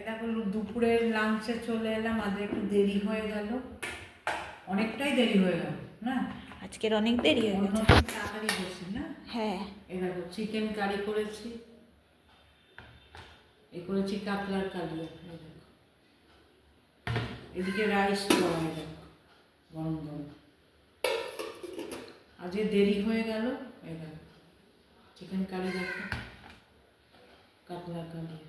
দেখো দুপুরের লাঞ্চে চলে এলাম, আজ একটু দেরি হয়ে গেল, অনেকটাই দেরি হয়ে গেল না, আজকের অনেক দেরি হয়ে গেছে। তাড়াতাড়ি বসি না। হ্যাঁ, এই দেখো চিকেন কারি করেছি, এই করেছি কাতলার কালিয়া, এই দেখো এদিকে রাইস করা, এই দেখো গরম গরম। আজকে দেরি হয়ে গেল, এই দেখো চিকেন কারি, দেখো কাতলা কালিয়া,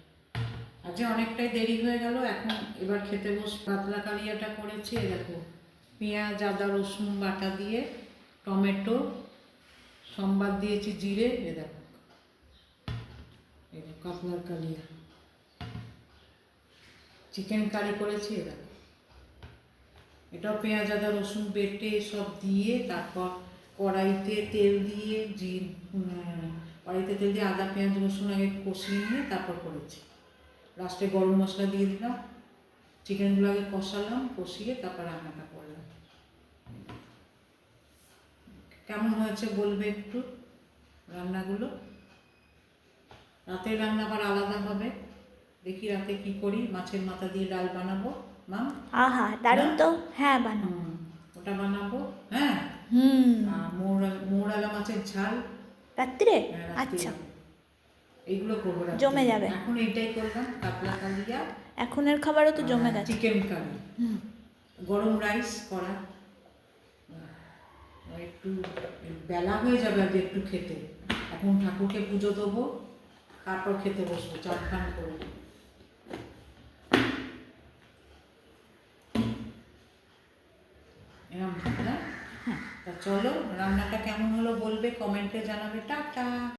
আজকে অনেকটাই দেরি হয়ে গেল। এখন এবার খেতে বস। পাতলা কালিয়াটা করেছি, এই দেখো পেঁয়াজ আদা রসুন বাটা দিয়ে, টমেটো সম্বাদ দিয়েছি, জিরে, এ দেখো এই দেখো কাতলার কালিয়া। চিকেন কারি করেছি, এ দেখো এটাও পেঁয়াজ আদা রসুন বেটে সব দিয়ে, তারপর কড়াইতে তেল দিয়ে কড়াইতে তেল দিয়ে আদা পেঁয়াজ রসুন আগে কষিয়ে নিয়ে তারপর করেছি। লাস্টে গরম মশলা দিয়ে দিলাম, চিকেনগুলো আগে কষালাম, কষিয়ে তারপর রান্নাটা করলাম। কেমন হয়েছে বলবে একটু রান্নাগুলো। রাতের রান্না আবার আলাদা হবে, দেখি রাতে কি করি। মাছের মাথা দিয়ে ডাল বানাবো মাম। আহা দারুণ তো। হ্যাঁ বানাবো, ওটা বানাবো। হ্যাঁ, মৌরালা মাছের ঝাল রাত্রে। আচ্ছা, এইগুলো করবো, জমে যাবে। এখন এইটাই করলাম, কাতলা কালিয়া। এখনের খাবারও তো জমে গেছে। চিকেন কারি, গরম রাইস করা। একটু বেলা হয়ে যাবে আজ একটু খেতে, এখন ঠাকুরকে পুজো দেবো, তারপর খেতে বসবো চান ফান করে। এরকম তা চলো, রান্নাটা কেমন হলো বলবে, কমেন্টে জানাবে। টাটা।